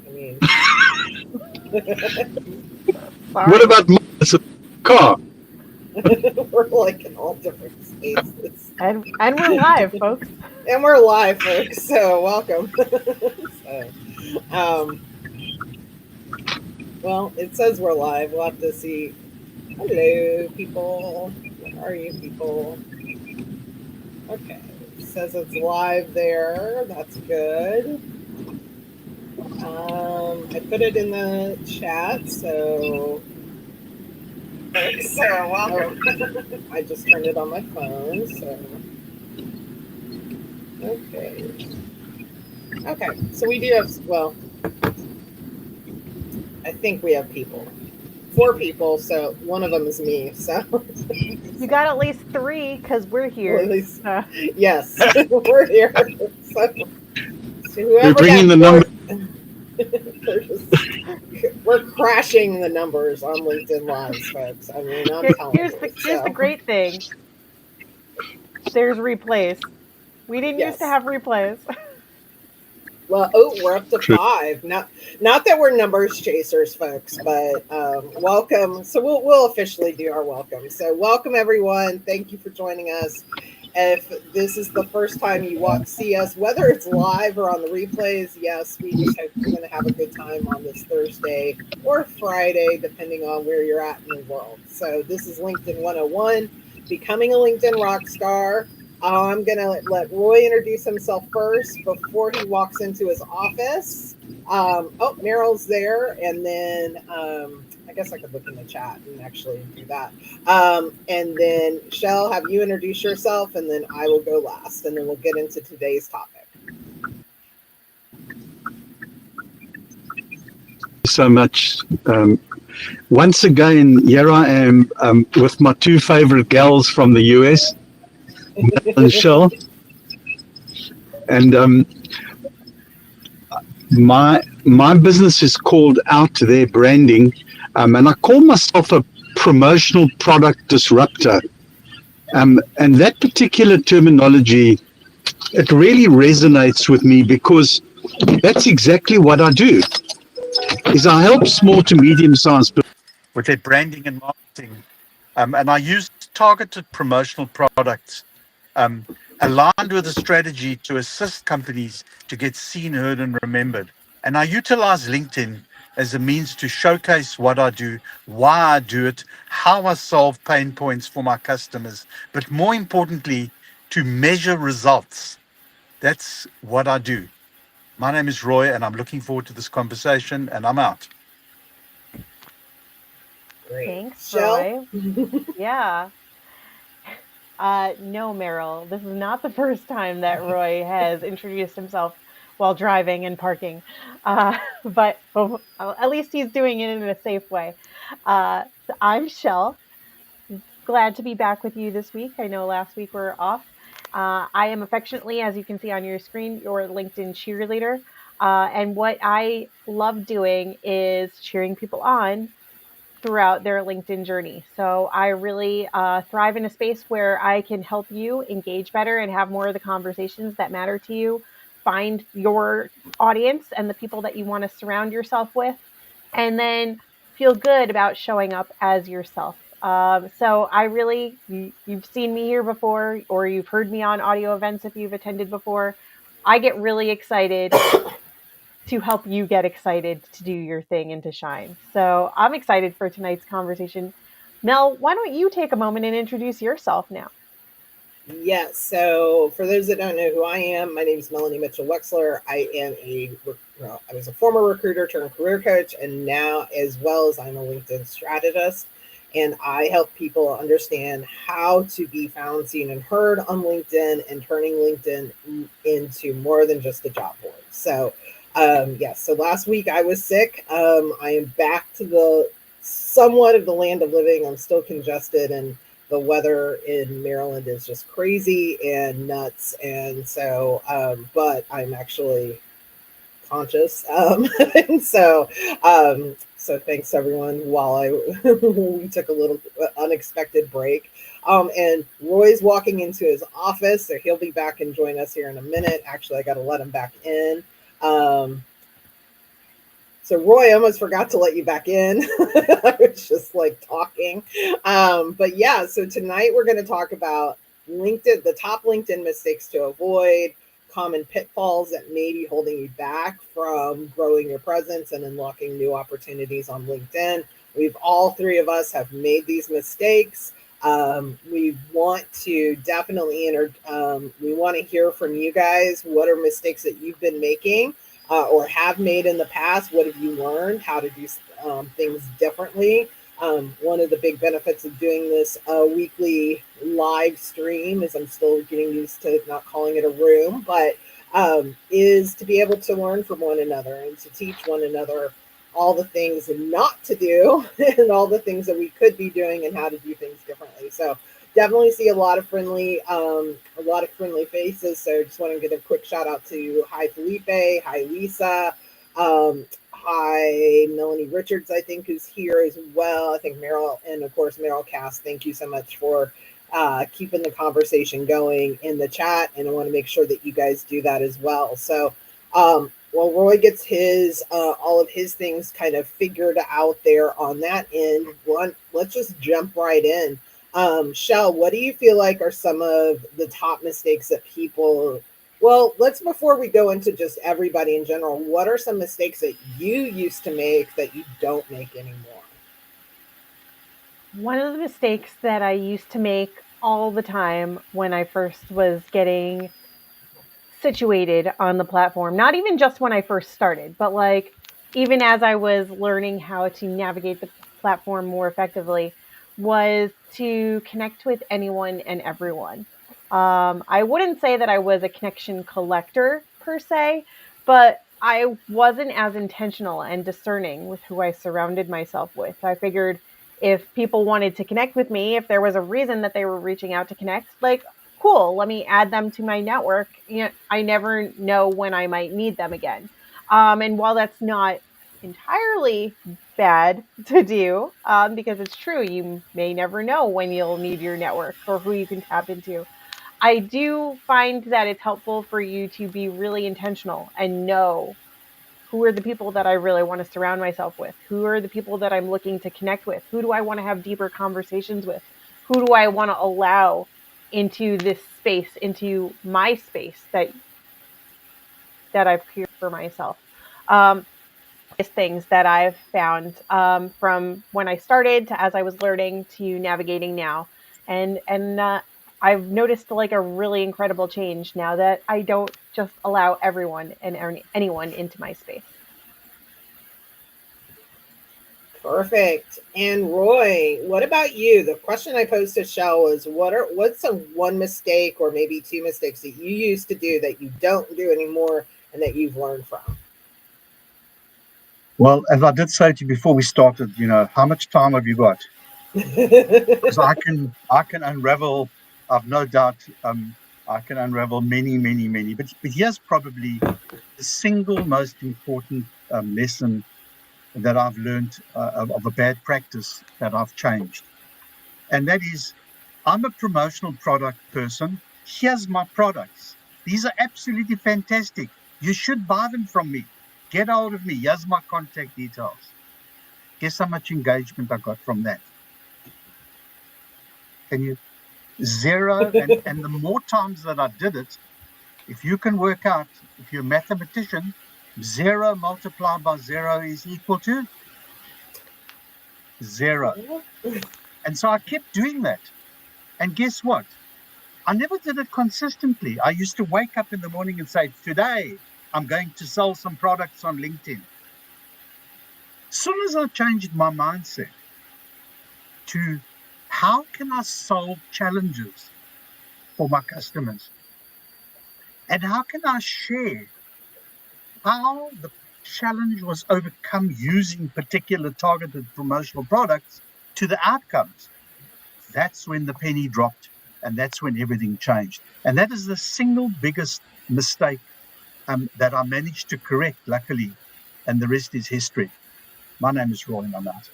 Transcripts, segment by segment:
I mean, What Sorry. about Mars? Car? we're like in all different spaces. And we're live, folks. And we're live, folks, so welcome. so, um, well, it says we're live. We'll have to see. Hello, people. Where are you, people? Okay. It says it's live there. That's good. I put it in the chat, so welcome. I just turned it on my phone, so okay. Okay, so we do have, well, I think we have people. 4 people, so one of them is me. So, You got at least three because we're well, at here. least, Uh, yes, we're here. So We're whoever bringing that the number. fourth, we're just, we're crashing the numbers on LinkedIn Lives, folks. I mean, I'm telling you. here's the So, great thing. There's replays. We didn't used to yes. have replays. Well, oh, we're up to True. 5. Not that we're numbers chasers, folks, but welcome. So we'll officially do our welcome. So welcome everyone. Thank you for joining us. If this is the first time you see us, whether it's live or on the replays, yes, we just hope you're going to have a good time on this Thursday or Friday, depending on where you're at in the world. So this is LinkedIn 101, becoming a LinkedIn rock star. I'm going to let Roy introduce himself first before he walks into his office. Oh, Meryl's there. And then I guess I could look in the chat and actually do that. And then, Shell, have you introduce yourself, and then I will go last. And then we'll get into today's topic. So much. Once again, here I am with my two favorite gals from the US, Mel and Shell. And my business is called Out There Branding, and I call myself a promotional product disruptor. And that particular terminology, it really resonates with me because that's exactly what I do. Is I help small to medium-sized businesses with their branding and marketing, and I use targeted promotional products um, aligned with a strategy to assist companies to get seen, heard, and remembered. And I utilize LinkedIn as a means to showcase what I do, why I do it, how I solve pain points for my customers, but more importantly, to measure results. That's what I do. My name is Roy, and I'm looking forward to this conversation, and I'm out. Great. Thanks, Shell? Roy. Yeah. No, Meryl. This is not the first time that Roy has introduced himself while driving and parking. But at least he's doing it in a safe way. So I'm Shell. Glad to be back with you this week. I know last week we were off. I am affectionately, as you can see on your screen, your LinkedIn cheerleader. And what I love doing is cheering people on throughout their LinkedIn journey. So I really thrive in a space where I can help you engage better and have more of the conversations that matter to you, find your audience and the people that you want to surround yourself with, and then feel good about showing up as yourself. So I really, you've seen me here before, or you've heard me on audio events if you've attended before. I get really excited to help you get excited to do your thing and to shine. So I'm excited for tonight's conversation. Mel, why don't you take a moment and introduce yourself now? Yes. So, for those that don't know who I am, my name is Melanie Mitchell Wexler. I was a former recruiter turned career coach, and now, as well as I'm a LinkedIn strategist, and I help people understand how to be found, seen, and heard on LinkedIn, and turning LinkedIn into more than just a job board. So, yes. So last week I was sick. I am back to the somewhat of the land of living. I'm still congested and the weather in Maryland is just crazy and nuts. And so, but I'm actually conscious. And so thanks everyone while we took a little unexpected break. And Roy's walking into his office, so he'll be back and join us here in a minute. Actually, I got to let him back in. Um, So Roy, I almost forgot to let you back in. I was just like talking. But yeah, so tonight we're going to talk about the top LinkedIn mistakes to avoid, common pitfalls that may be holding you back from growing your presence and unlocking new opportunities on LinkedIn. We've all three of us have made these mistakes. We want to definitely we want to hear from you guys. What are mistakes that you've been making? Or have made in the past? What have you learned? How to do things differently? One of the big benefits of doing this weekly live stream is I'm still getting used to not calling it a room, but is to be able to learn from one another and to teach one another all the things not to do and all the things that we could be doing and how to do things differently. So definitely see a lot of friendly faces. So just want to give a quick shout out to hi Felipe, hi Lisa, hi Melanie Richards, I think is here as well. I think Meryl, and of course Meryl Cass. Thank you so much for keeping the conversation going in the chat, and I want to make sure that you guys do that as well. So well, Roy gets his all of his things kind of figured out there on that end. Let's just jump right in. Shell, what do you feel like are some of the top mistakes that people? Well, let's before we go into just everybody in general, what are some mistakes that you used to make that you don't make anymore? One of the mistakes that I used to make all the time when I first was getting situated on the platform, not even just when I first started, but like even as I was learning how to navigate the platform more effectively, was to connect with anyone and everyone. I wouldn't say that I was a connection collector per se, but I wasn't as intentional and discerning with who I surrounded myself with. I figured if people wanted to connect with me, if there was a reason that they were reaching out to connect, like, cool, let me add them to my network. You know, I never know when I might need them again. And while that's not entirely bad to do, because it's true, you may never know when you'll need your network or who you can tap into. I do find that it's helpful for you to be really intentional and know who are the people that I really want to surround myself with? Who are the people that I'm looking to connect with? Who do I want to have deeper conversations with? Who do I want to allow into this space, into my space that I've created for myself? Things that I've found from when I started to as I was learning to navigating now, and I've noticed like a really incredible change now that I don't just allow everyone and anyone into my space. Perfect. And Roy, what about you? The question I posed to Shell was what's some one mistake or maybe two mistakes that you used to do that you don't do anymore and that you've learned from? Well, as I did say to you before we started, how much time have you got? Because I can unravel. I've no doubt. I can unravel many, many, many. But here's probably the single most important lesson that I've learned of a bad practice that I've changed, and that is, I'm a promotional product person. Here's my products. These are absolutely fantastic. You should buy them from me. Get hold of me. Here's my contact details. Guess how much engagement I got from that? Can you? Zero. And the more times that I did it, if you can work out, if you're a mathematician, zero multiplied by zero is equal to zero. And so I kept doing that. And guess what? I never did it consistently. I used to wake up in the morning and say, today I'm going to sell some products on LinkedIn. As soon as I changed my mindset to how can I solve challenges for my customers, and how can I share how the challenge was overcome using particular targeted promotional products to the outcomes, that's when the penny dropped, and that's when everything changed. And that is the single biggest mistake that I managed to correct, luckily, and the rest is history. My name is Roy, and I'm out.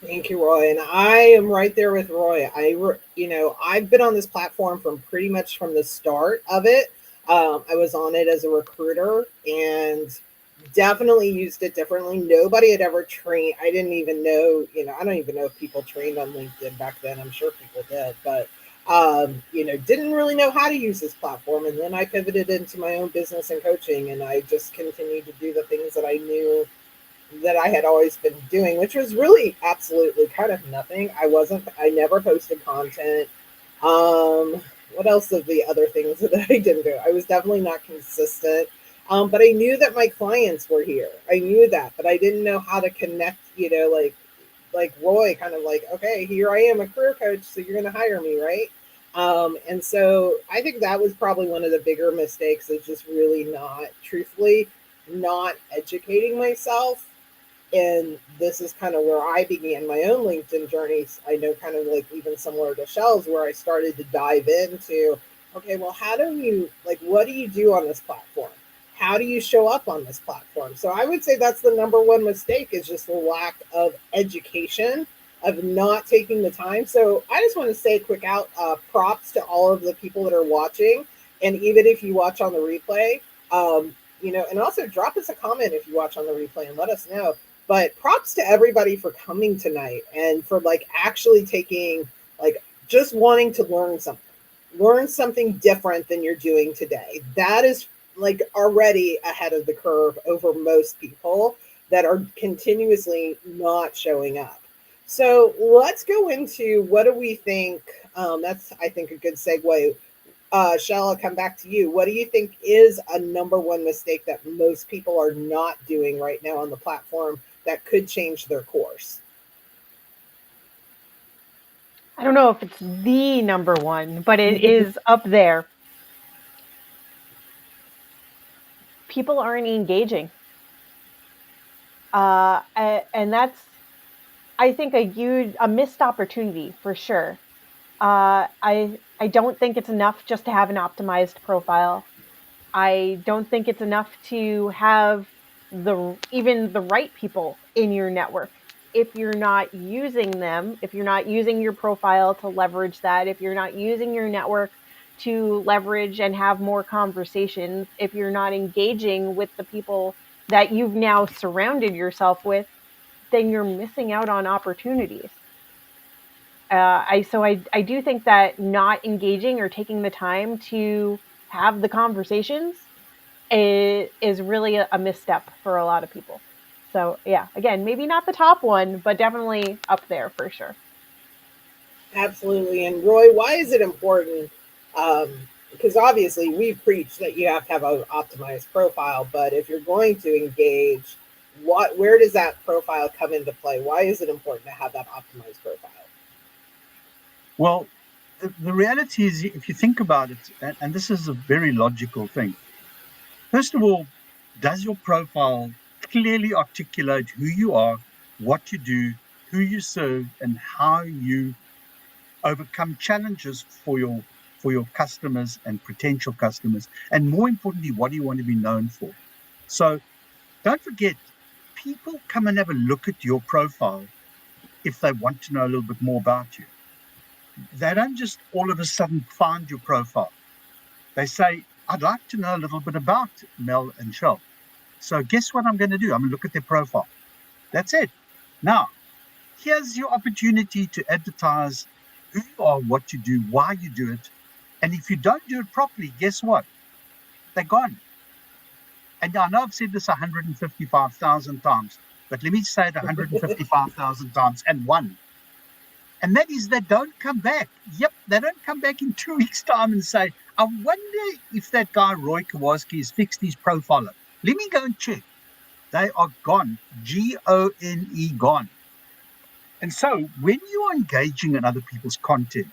Thank you, Roy. And I am right there with Roy. I've been on this platform from pretty much from the start of it. I was on it as a recruiter, and definitely used it differently. Nobody had ever trained. I didn't even know, I don't even know if people trained on LinkedIn back then. I'm sure people did, but didn't really know how to use this platform. And then I pivoted into my own business and coaching, and I just continued to do the things that I knew that I had always been doing, which was really absolutely kind of nothing. I never posted content. What else of the other things that I didn't do? I was definitely not consistent. But I knew that my clients were here. I knew that, but I didn't know how to connect, like Roy, kind of like, okay, here I am, a career coach, so you're going to hire me, right? And so I think that was probably one of the bigger mistakes, is just really not, truthfully, not educating myself. And this is kind of where I began my own LinkedIn journeys. I know, kind of like even similar to Shell's, where I started to dive into, okay, well, how do you, like, what do you do on this platform? How do you show up on this platform? So I would say that's the number one mistake, is just the lack of education, of not taking the time. So I just want to say quick props to all of the people that are watching. And even if you watch on the replay, and also drop us a comment if you watch on the replay and let us know. But props to everybody for coming tonight, and for like actually taking, like, just wanting to learn something different than you're doing today. That is like already ahead of the curve over most people that are continuously not showing up. So let's go into, what do we think? That's, I think, a good segue. Shell, I'll come back to you. What do you think is a number one mistake that most people are not doing right now on the platform that could change their course? I don't know if it's the number one, but it is up there. People aren't engaging. And that's, I think, a missed opportunity for sure. I don't think it's enough just to have an optimized profile. I don't think it's enough to have even the right people in your network. If you're not using them, if you're not using your profile to leverage that, if you're not using your network to leverage and have more conversations, if you're not engaging with the people that you've now surrounded yourself with, then you're missing out on opportunities. I do think that not engaging or taking the time to have the conversations is really a misstep for a lot of people. So yeah, again, maybe not the top one, but definitely up there for sure. Absolutely. And Roy, why is it important? Because obviously we preach that you have to have an optimized profile, but if you're going to engage, where does that profile come into play? Why is it important to have that optimized profile? Well, the reality is, if you think about it, and this is a very logical thing. First of all, does your profile clearly articulate who you are, what you do, who you serve, and how you overcome challenges for your customers and potential customers? And more importantly, what do you want to be known for? So don't forget, people come and have a look at your profile if they want to know a little bit more about you. They don't just all of a sudden find your profile. They say, I'd like to know a little bit about Mel and Shell. So guess what I'm going to do? I'm going to look at their profile. That's it. Now, here's your opportunity to advertise who you are, what you do, why you do it. And if you don't do it properly, guess what? They're gone. And I know I've said this 155,000 times, but let me say it 155,000 times and one. And that is, they don't come back. Yep, they don't come back in 2 weeks' time and say, I wonder if that guy Roy Kowalski has fixed his profile. Let me go and check. They are gone. Gone, gone. And so when you are engaging in other people's content,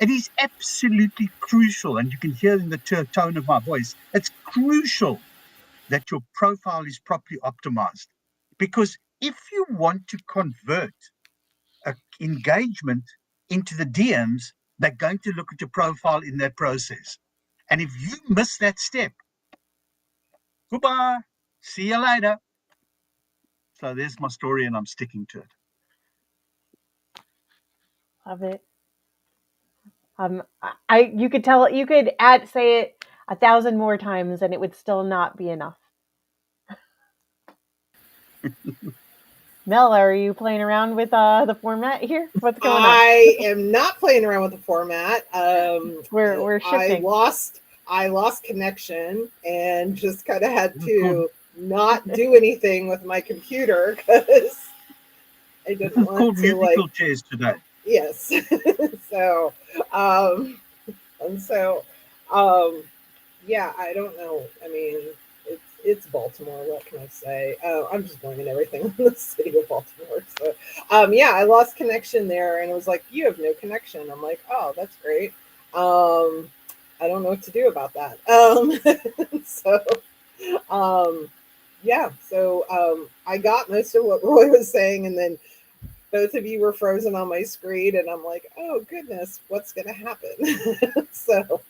it is absolutely crucial, and you can hear in the tone of my voice, it's crucial that your profile is properly optimized. Because if you want to convert engagement into the DMs, they're going to look at your profile in that process. And if you miss that step, goodbye, see you later. So there's my story, and I'm sticking to it. Love it. You could tell, you could say it 1,000 more times and it would still not be enough. Mel, are you playing around with the format here? What's going on? I am not playing around with the format. We're I shifting. lost connection and just kind of had This is called, to not do anything with my computer because I this didn't is want called to like musical chairs today. yes. so um and so um yeah, I don't know. I mean, it's Baltimore. What can I say? I'm just blaming everything on the city of Baltimore. So, yeah, I lost connection there, and it was like, you have no connection. I'm like, oh, that's great. I don't know what to do about that. So, um, yeah, so I got most of what Roy was saying, and then both of you were frozen on my screen, and I'm like, oh goodness, what's gonna happen? so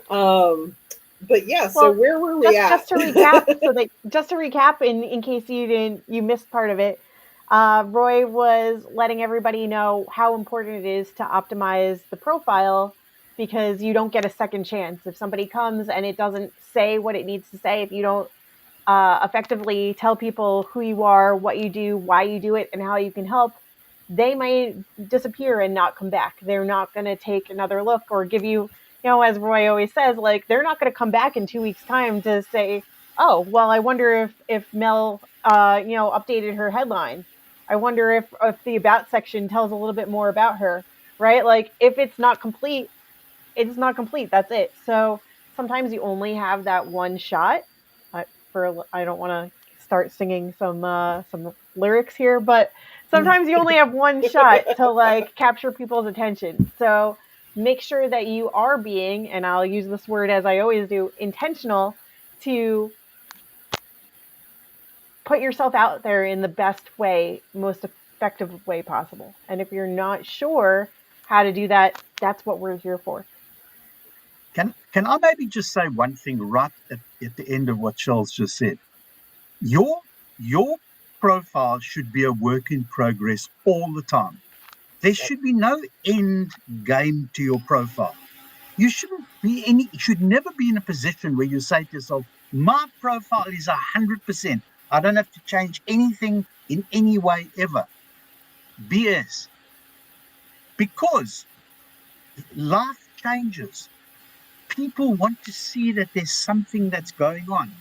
um, but yeah, so Well, where were we just at? just to recap, just to recap, in case you missed part of it, Roy was letting everybody know how important it is to optimize the profile because you don't get a second chance if somebody comes and it doesn't say what it needs to say. If you don't effectively tell people who you are, what you do, why you do it, and how you can help, they might disappear and not come back. They're not going to take another look or give you, as Roy always says, like they're not going to come back in 2 weeks' time to say, "Oh, well, I wonder if Mel, updated her headline. I wonder if the about section tells a little bit more about her." Right? Like if it's not complete, it's not complete. That's it. So sometimes you only have that one shot. I don't want to start singing some lyrics here, but sometimes you only have one shot to like capture people's attention. So make sure that you are being, and I'll use this word as I always do, intentional to put yourself out there in the best way, most effective way possible. And if you're not sure how to do that, that's what we're here for. Can I maybe just say one thing right at the end of what Charles just said? Your profile should be a work in progress all the time. There Yep. should be no end game to your profile. You should never be in a position where you say to yourself, my profile is 100%. I don't have to change anything in any way ever. BS. Because life changes. People want to see that there's something that's going on.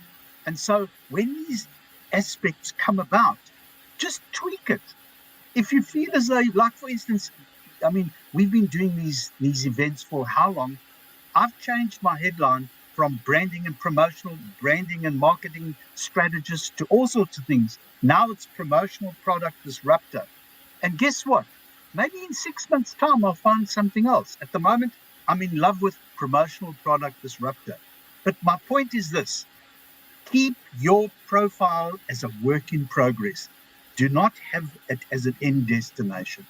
And so when these aspects come about, just tweak it. If you feel as though, like for instance, I mean, we've been doing these events for how long? I've changed my headline from branding and promotional branding and marketing strategist to all sorts of things. Now it's promotional product disruptor. And guess what? Maybe in 6 months' time, I'll find something else. At the moment, I'm in love with promotional product disruptor. But my point is this: keep your profile as a work in progress. Do not have it as an end destination.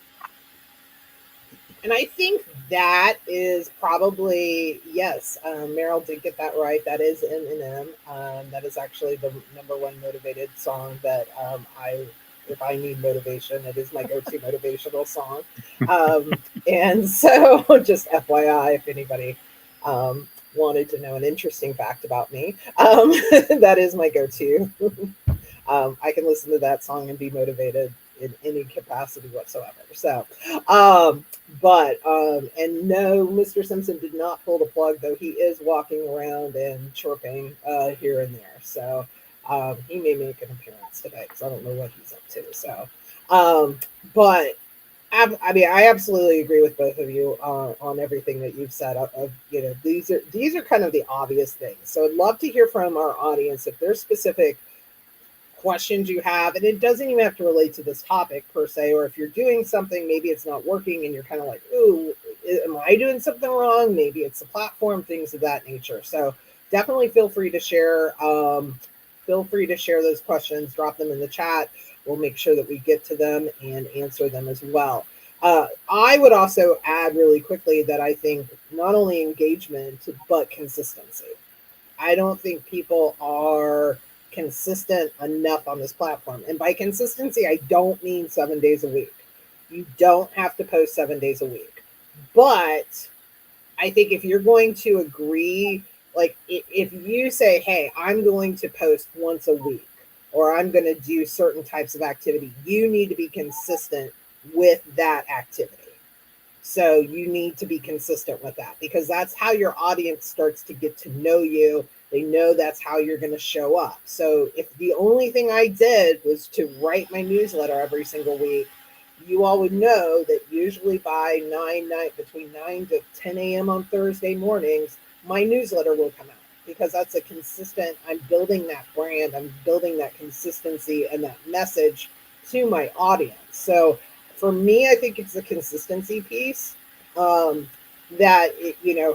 And I think that is probably yes. Meryl did get that right. That is Eminem. That is actually the number one motivated song that if I need motivation, it is my go-to motivational song. And so, just FYI, if anybody wanted to know an interesting fact about me, that is my go-to. I can listen to that song and be motivated in any capacity whatsoever. So, and no, Mr. Simpson did not pull the plug, though he is walking around and chirping here and there. So, he may make an appearance today because I don't know what he's up to. So, but I mean, I absolutely agree with both of you on everything that you've said. These are kind of the obvious things. So, I'd love to hear from our audience if there's specific questions you have, and it doesn't even have to relate to this topic per se, or if you're doing something, maybe it's not working and you're kind of like, ooh, am I doing something wrong? Maybe it's the platform, things of that nature. So definitely feel free to share. Feel free to share those questions, drop them in the chat. We'll make sure that we get to them and answer them as well. I would also add really quickly that I think not only engagement, but consistency. I don't think people are consistent enough on this platform. And by consistency, I don't mean 7 days a week. You don't have to post 7 days a week. But I think if you're going to agree, like if you say, hey, I'm going to post once a week, or I'm going to do certain types of activity. You need to be consistent with that activity. So you need to be consistent with that, because that's how your audience starts to get to know you. They know that's how you're going to show up. So if the only thing I did was to write my newsletter every single week, you all would know that usually by between 9 to 10 a.m. on Thursday mornings, my newsletter will come out, because that's a consistent, I'm building that brand, I'm building that consistency and that message to my audience. So for me, I think it's the consistency piece, that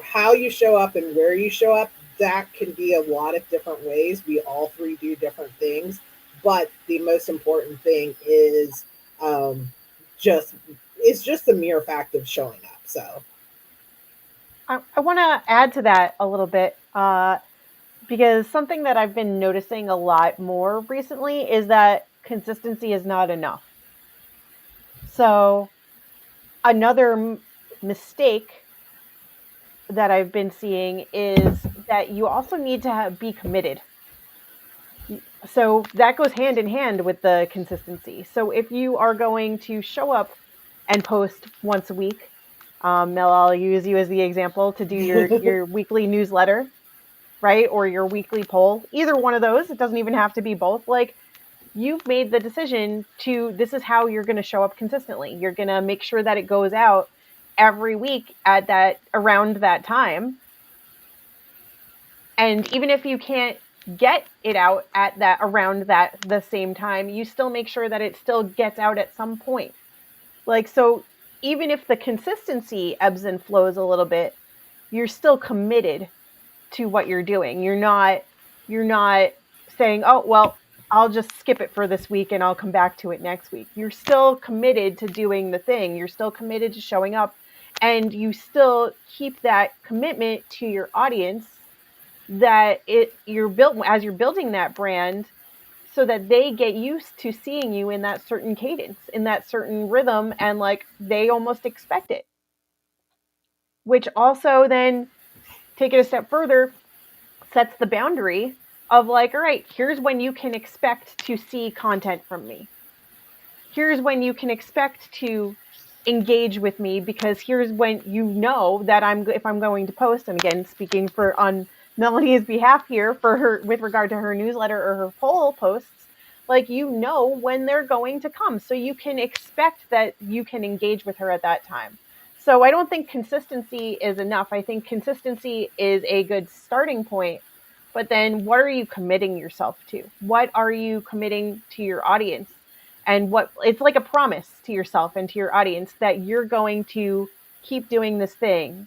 how you show up and where you show up, that can be a lot of different ways. We all three do different things, but the most important thing is just it's just the mere fact of showing up. So I want to add to that a little bit, because something that I've been noticing a lot more recently is that consistency is not enough. So another mistake that I've been seeing is that you also need to be committed. So that goes hand in hand with the consistency. So if you are going to show up and post once a week, Mel, I'll use you as the example to do your weekly newsletter, right? Or your weekly poll, either one of those. It doesn't even have to be both. Like, you've made the decision to, this is how you're going to show up consistently. You're going to make sure that it goes out every week at that, around that time. And even if you can't get it out at that, around that, the same time, you still make sure that it still gets out at some point. Like, so even if the consistency ebbs and flows a little bit, you're still committed to what you're doing. You're not saying, "Oh, well, I'll just skip it for this week and I'll come back to it next week." You're still committed to doing the thing. You're still committed to showing up, and you still keep that commitment to your audience, that you're built as you're building that brand, so that they get used to seeing you in that certain cadence, in that certain rhythm, and like they almost expect it. Which also then, take it a step further, sets the boundary of like, all right, here's when you can expect to see content from me. Here's when you can expect to engage with me, because here's when you know that if I'm going to post, and again, speaking for on Melanie's behalf here for her with regard to her newsletter or her poll posts, like, you know when they're going to come, so you can expect that you can engage with her at that time. So I don't think consistency is enough. I think consistency is a good starting point, but then what are you committing yourself to? What are you committing to your audience? And what, it's like a promise to yourself and to your audience that you're going to keep doing this thing.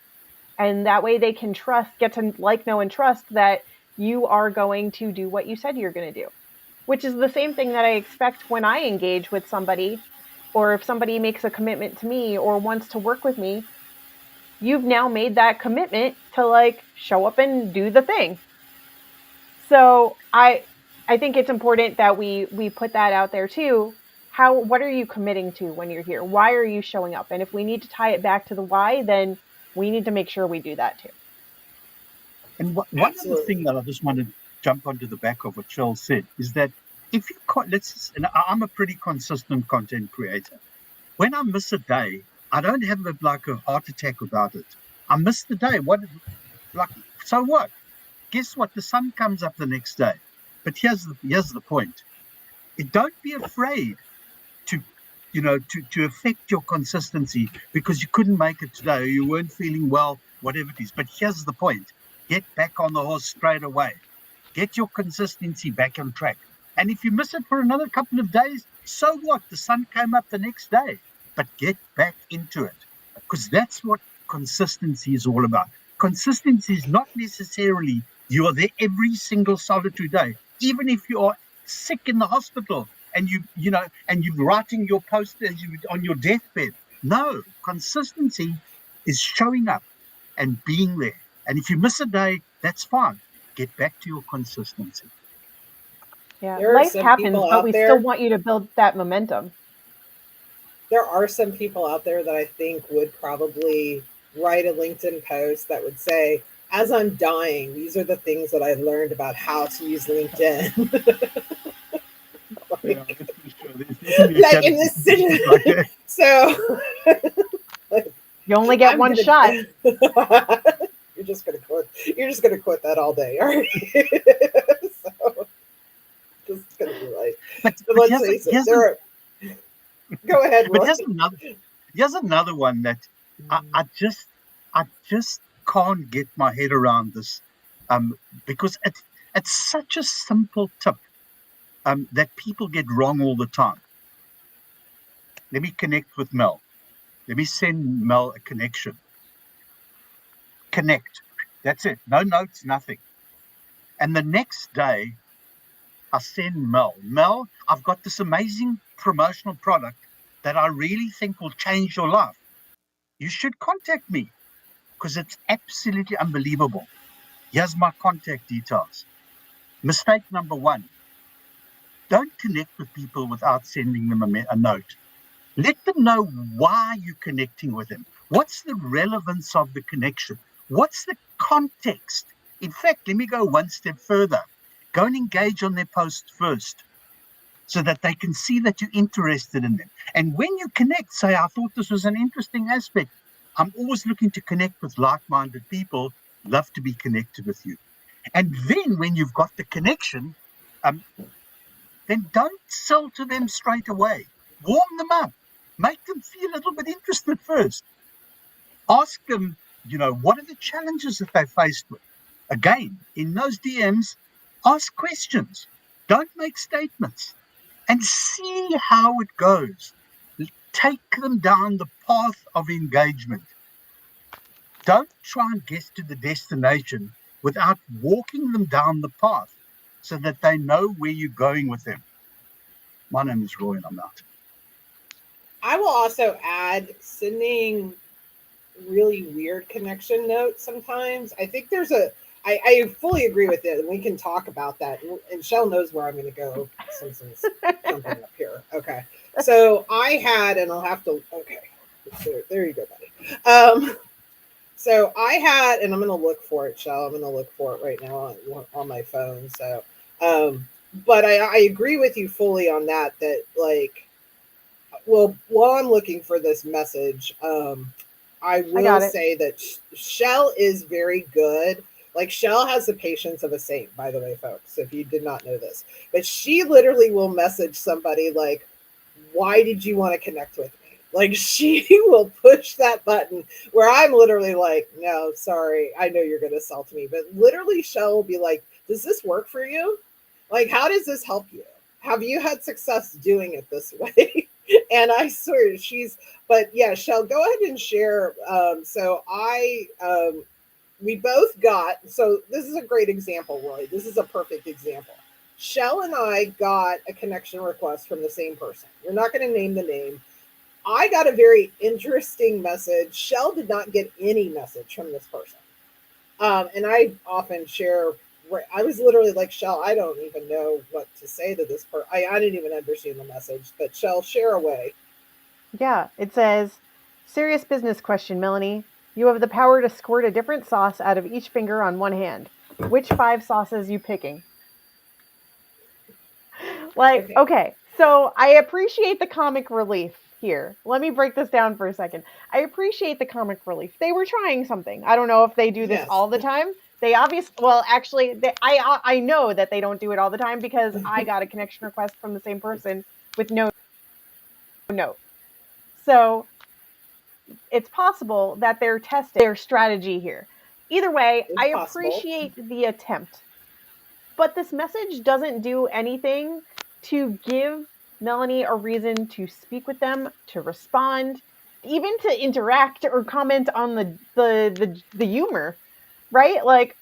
And that way they can get to like, know, and trust that you are going to do what you said you're going to do, which is the same thing that I expect when I engage with somebody, or if somebody makes a commitment to me or wants to work with me. You've now made that commitment to like show up and do the thing. So I think it's important that we put that out there too. What are you committing to when you're here? Why are you showing up? And if we need to tie it back to the why, then we need to make sure we do that too. And one other thing that I just want to jump onto the back of what Cheryl said is that if you and I'm a pretty consistent content creator. When I miss a day, I don't have like a heart attack about it. I miss the day. So what? Guess what? The sun comes up the next day. But here's the point. Don't be afraid to affect your consistency because you couldn't make it today, or you weren't feeling well, whatever it is. But here's the point. Get back on the horse straight away. Get your consistency back on track. And if you miss it for another couple of days, so what? The sun came up the next day. But get back into it, because that's what consistency is all about. Consistency is not necessarily you are there every single solitary day, even if you are sick in the hospital and you're writing your post on your deathbed. No, consistency is showing up and being there. And if you miss a day, that's fine. Get back to your consistency. Yeah, life happens, but we still want you to build that momentum. There are some people out there that I think would probably write a LinkedIn post that would say, as I'm dying, these are the things that I learned about how to use LinkedIn. like in this situation. So You only get one shot. You're just gonna quit. You're just gonna quit that all day, aren't you? So just gonna be like, but let's face it. Go ahead, but Roy. here's another one that I just can't get my head around this, because it's such a simple tip, that people get wrong all the time. Let me connect with Mel. Let me send Mel a connection. Connect. That's it. No notes, nothing. And the next day, I send Mel, I've got this amazing promotional product that I really think will change your life. You should contact me because it's absolutely unbelievable. Here's my contact details. Mistake number one: don't connect with people without sending them a note. Let them know why you're connecting with them. What's the relevance of the connection? What's the context? In fact, let me go one step further. Go and engage on their post first so that they can see that you're interested in them. And when you connect, say, I thought this was an interesting aspect. I'm always looking to connect with like-minded people. Love to be connected with you. And then when you've got the connection, um, then don't sell to them straight away. Warm them up. Make them feel a little bit interested first. Ask them, what are the challenges that they're faced with? Again, in those DMs, ask questions. Don't make statements. And see how it goes. Take them down the path of engagement. Don't try and get to the destination without walking them down the path so that they know where you're going with them. My name is Roy and I'm out. I will also add sending really weird connection notes sometimes. I think I fully agree with it, and we can talk about that. And Shell knows where I'm going to go since it's jumping up here. Okay. So I had, and I'll have to, okay. So there you go, buddy. So I had, and I'm going to look for it, Shell. I'm going to look for it right now on my phone. So, but I agree with you fully on that, like, well, while I'm looking for this message, I will say that Shell is very good. Like, Shell has the patience of a saint, by the way, folks, if you did not know this. But she literally will message somebody like, why did you want to connect with me? Like, she will push that button where I'm literally like, no, sorry, I know you're going to sell to me. But literally, Shell will be like, does this work for you? Like, how does this help you? Have you had success doing it this way? And I swear but yeah, Shell, go ahead and share. We both so this is a great example, Roy. This is a perfect example. Shell and I got a connection request from the same person. We're not going to name the name. I got a very interesting message. Shell did not get any message from this person. And I often share, I was literally like, Shell, I don't even know what to say to this person. I didn't even understand the message, but Shell, share away. Yeah, it says, serious business question, Melanie. You have the power to squirt a different sauce out of each finger on one hand. Which 5 sauces you picking? Like, okay, so I appreciate the comic relief here. Let me break this down for a second. I appreciate the comic relief. They were trying something. I don't know if they do this all the time. They obviously, well, actually, I know that they don't do it all the time because I got a connection request from the same person with no note. So it's possible that they're testing their strategy here. Either way, I appreciate the attempt. But this message doesn't do anything to give Melanie a reason to speak with them, to respond, even to interact or comment on the humor, right? Like,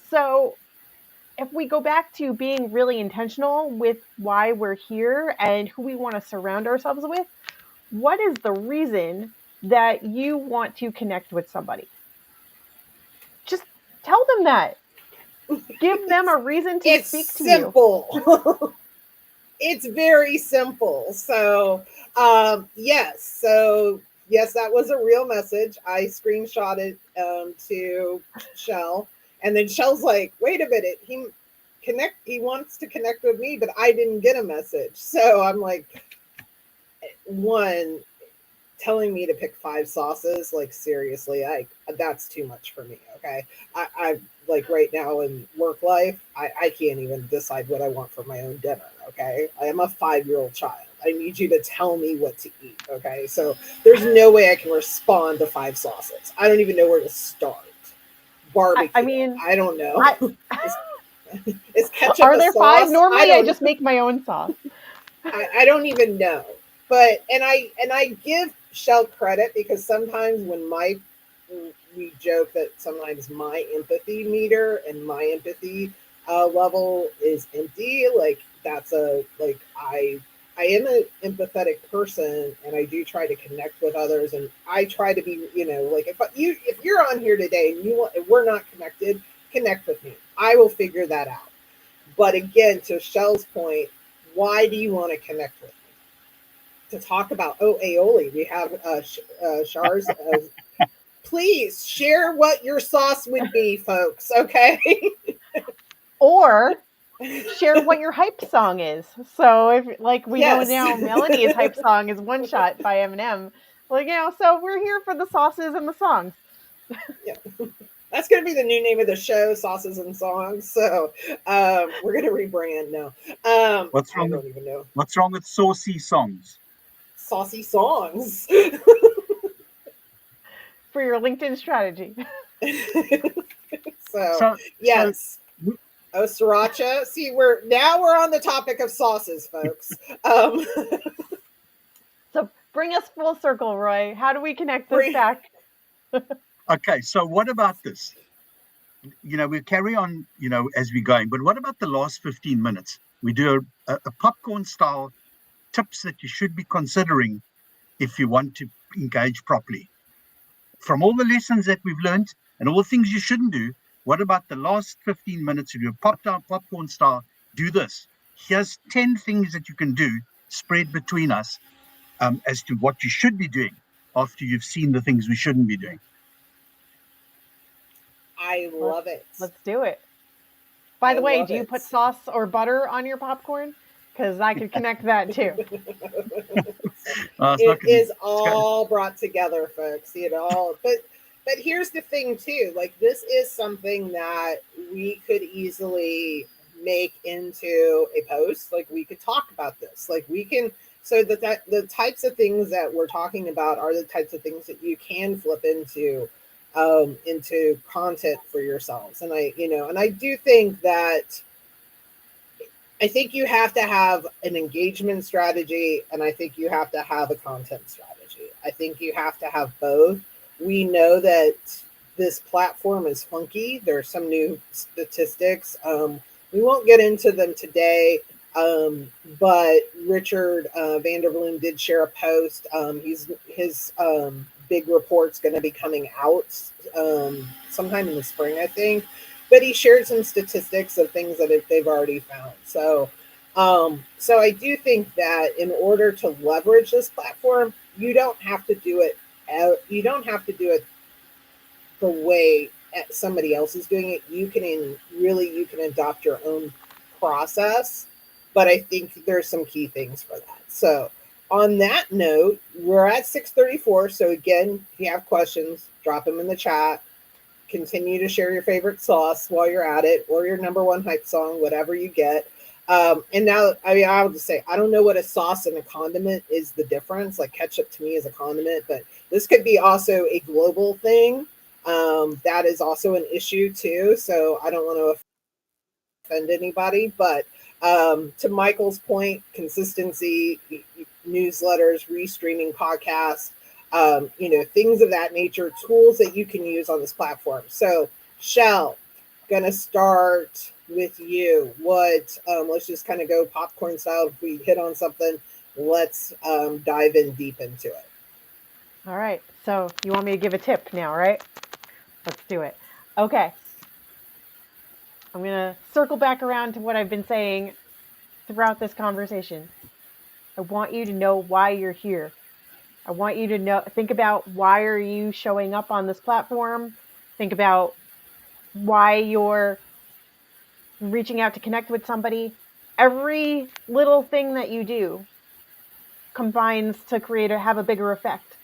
so if we go back to being really intentional with why we're here and who we want to surround ourselves with, what is the reason that you want to connect with somebody? Just tell them that. Give them a reason to speak to you. It's simple. It's very simple. So, yes. So, yes, that was a real message. I screenshotted to Shell. And then Shell's like, wait a minute. He wants to connect with me, but I didn't get a message. So I'm like, one, telling me to pick five sauces, like seriously, that's too much for me. Okay, I like right now in work life, I can't even decide what I want for my own dinner. Okay, I am a 5-year-old child. I need you to tell me what to eat. Okay, so there's no way I can respond to five sauces. I don't even know where to start. I Barbecue. mean, I don't know. I, is, is ketchup are a there five? sauce? I Normally, I don't. just make my own sauce. I don't even know. But and I give Shell credit because sometimes when my we joke that sometimes my empathy meter and my empathy level is empty. Like that's a like I am an empathetic person and I do try to connect with others and I try to be like if you're on here today and if we're not connected, connect with me. I will figure that out. But again, to Shell's point, why do you want to connect with me? To talk about aioli. We have Shars. Please share what your sauce would be, folks. Okay. Or share what your hype song is. So if like we know Yes. now Melanie's hype song is One Shot by Eminem. Like, so we're here for the sauces and the songs. Yeah. That's going to be the new name of the show, Sauces and Songs. So we're going to rebrand now. What's I wrong with don't even know. what's wrong with saucy songs? Saucy Songs. For your LinkedIn strategy. So, So yes. Oh, sriracha. See, we're on the topic of sauces, folks. So bring us full circle, Roy. How do we connect this bring, back? okay, so what about this? We carry on, as we're going, but what about the last 15 minutes? We do a popcorn style tips that you should be considering if you want to engage properly. From all the lessons that we've learned and all the things you shouldn't do, what about the last 15 minutes of your popcorn style? Do this. Here's 10 things that you can do spread between us as to what you should be doing after you've seen the things we shouldn't be doing. I Let's love it. let's do it. By I the way, love do you it. put sauce or butter on your popcorn? Because I could connect that too. It is all brought together, folks. But here's the thing too. Like this is something that we could easily make into a post. Like we could talk about this. Like we can. So that the types of things that we're talking about are the types of things that you can flip into content for yourselves. And I do think that I think you have to have an engagement strategy and I think you have to have a content strategy. I think you have to have both. We know that this platform is funky. There are some new statistics. We won't get into them today, but Richard Vandervloom did share a post. His big report's going to be coming out sometime in the spring, I think, but he shared some statistics of things that they've already found. So I do think that in order to leverage this platform, you don't have to do it. You don't have to do it the way somebody else is doing it. You can adopt your own process, but I think there's some key things for that. So on that note, we're at 6:34. So again, if you have questions, drop them in the chat. Continue to share your favorite sauce while you're at it, or your number one hype song, whatever you get. And now, I'll just say, I don't know what a sauce and a condiment is the difference. Like ketchup to me is a condiment, but this could be also a global thing. That is also an issue too. So I don't want to offend anybody, but to Michael's point, consistency, newsletters, restreaming podcasts, things of that nature, tools that you can use on this platform. So, Shell, gonna start with you. Let's just kind of go popcorn style. If we hit on something, let's dive in deep into it. All right. So you want me to give a tip now, right? Let's do it. Okay. I'm going to circle back around to what I've been saying throughout this conversation. I want you to know why you're here. I want you to think about why are you showing up on this platform? Think about why you're reaching out to connect with somebody. Every little thing that you do combines to have a bigger effect.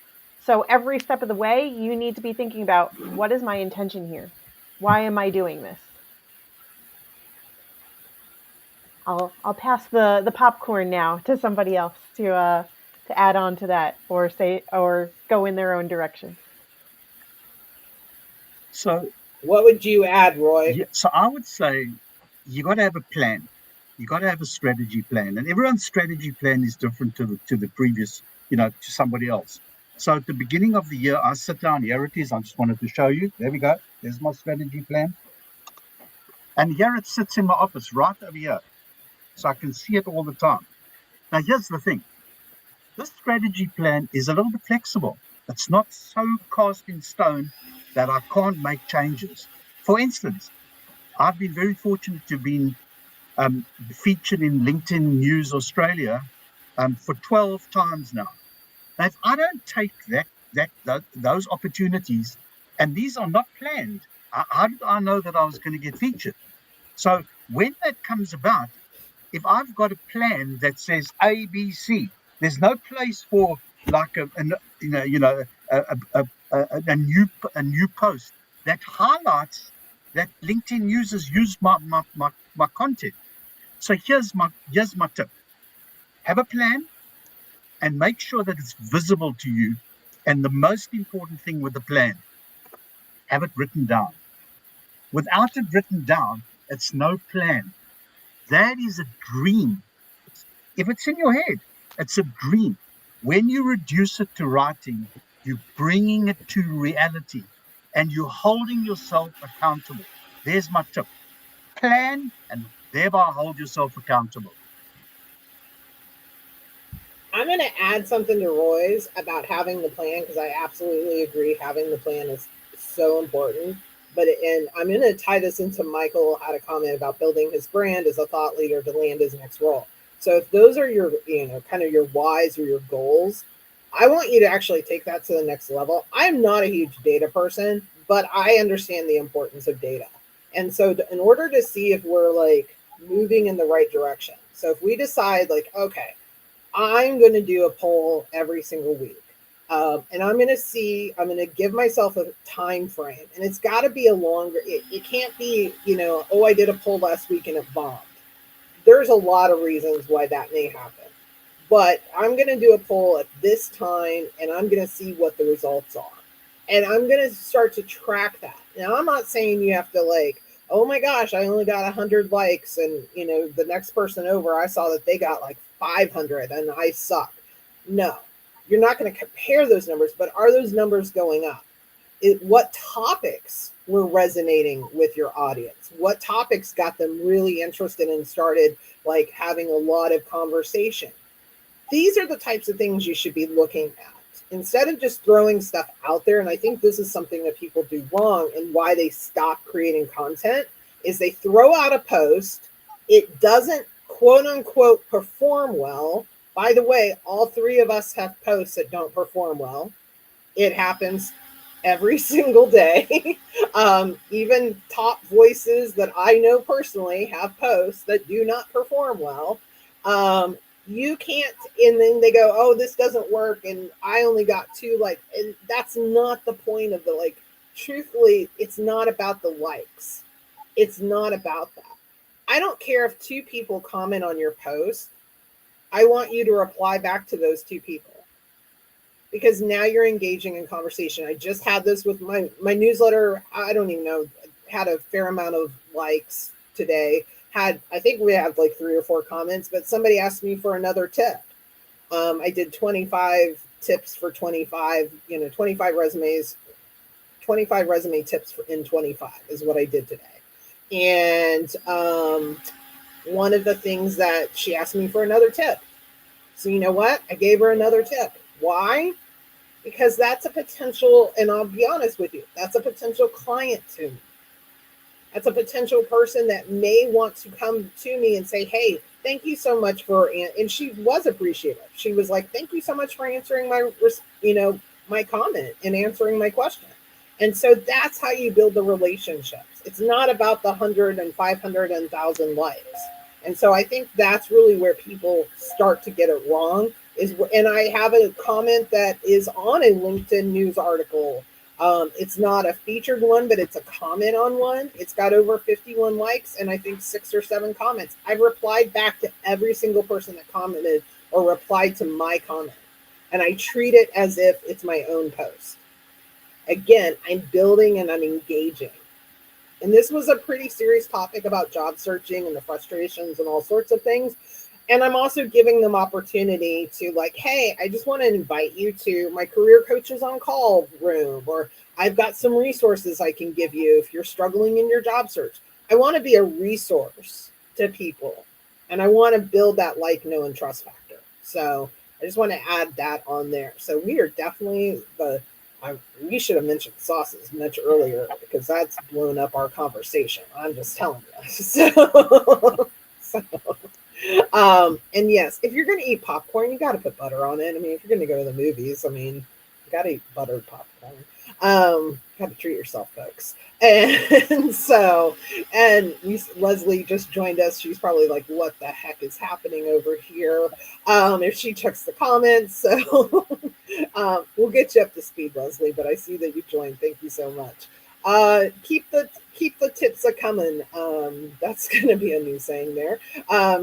So every step of the way, you need to be thinking about, what is my intention here? Why am I doing this? I'll pass the popcorn now to somebody else to add on to that, or go in their own direction. So, What would you add, Roy? yeah, so I would say you got to have a plan. You got to have a strategy plan, and everyone's strategy plan is different to the previous, to somebody else. So at the beginning of the year, I sit down. Here it is. I just wanted to show you. There we go. There's my strategy plan, and here it sits in my office, right over here, so I can see it all the time. Now, here's the thing: this strategy plan is a little bit flexible. It's not so cast in stone that I can't make changes. For instance, I've been very fortunate to have been featured in LinkedIn News Australia for 12 times now. Now, if I don't take those opportunities, and these are not planned, how did I know that I was going to get featured? So when that comes about, if I've got a plan that says A, B, C, there's no place for like a new post that highlights that LinkedIn users use my content. So here's my tip: have a plan and make sure that it's visible to you. And the most important thing with the plan, have it written down. Without it written down, it's no plan. That is a dream. If it's in your head, it's a dream. When you reduce it to writing, you're bringing it to reality and you're holding yourself accountable. There's my tip: plan and thereby hold yourself accountable. I'm going to add something to Roy's about having the plan, because I absolutely agree having the plan is so important. And I'm going to tie this into Michael had a comment about building his brand as a thought leader to land his next role. So if those are your, kind of your whys or your goals, I want you to actually take that to the next level. I'm not a huge data person, but I understand the importance of data. And so in order to see if we're like moving in the right direction. So if we decide like, okay, I'm going to do a poll every single week. And I'm going to give myself a time frame, and it's got to be a longer, it can't be, oh, I did a poll last week and it bombed. There's a lot of reasons why that may happen, but I'm going to do a poll at this time and I'm going to see what the results are. And I'm going to start to track that. Now, I'm not saying you have to like, oh my gosh, I only got 100 likes. And, the next person over, I saw that they got like 500 and I suck. No, you're not going to compare those numbers, but are those numbers going up? What topics were resonating with your audience? What topics got them really interested and started like having a lot of conversation? These are the types of things you should be looking at instead of just throwing stuff out there. And I think this is something that people do wrong, and why they stop creating content is they throw out a post. It doesn't quote unquote perform well. By the way, all three of us have posts that don't perform well. It happens every single day. Even top voices that I know personally have posts that do not perform well. You can't, and then they go, oh, this doesn't work, and I only got 2 likes. And that's not the point of the, like, truthfully, it's not about the likes. It's not about that. I don't care if 2 people comment on your post. I want you to reply back to those 2 people, because now you're engaging in conversation. I just had this with my newsletter. I don't even know, had a fair amount of likes today. I think we had like 3 or 4 comments, but somebody asked me for another tip. I did 25 tips for 25, 25 resumes, 25 resume tips in 25 is what I did today. And one of the things that she asked me for another tip. So you know what? I gave her another tip. Why? Because that's a potential, and I'll be honest with you, that's a potential client to me. That's a potential person that may want to come to me and say, hey, thank you so much for, and she was appreciative. She was like, thank you so much for answering my comment and answering my question. And so that's how you build the relationships. It's not about the 100 and 500 and 1,000 likes. And so I think that's really where people start to get it wrong, And I have a comment that is on a LinkedIn news article. It's not a featured one, but it's a comment on one. It's got over 51 likes and I think 6 or 7 comments. I've replied back to every single person that commented or replied to my comment. And I treat it as if it's my own post. Again, I'm building and I'm engaging. And this was a pretty serious topic about job searching and the frustrations and all sorts of things. And I'm also giving them opportunity to, like, hey, I just want to invite you to my career coaches on call room, or I've got some resources I can give you if you're struggling in your job search. I want to be a resource to people, and I want to build that like, know, and trust factor. So I just want to add that on there. So we are definitely we should have mentioned sauces much earlier because that's blown up our conversation. I'm just telling you. So and yes, if you're going to eat popcorn, you got to put butter on it. I mean, if you're going to go to the movies, I mean, you got to eat buttered popcorn. Got to treat yourself, folks. And so, and Leslie just joined us. She's probably like, what the heck is happening over here? If she checks the comments. So we'll get you up to speed, Leslie, but I see that you joined. Thank you so much. Keep the tips a coming. That's going to be a new saying there.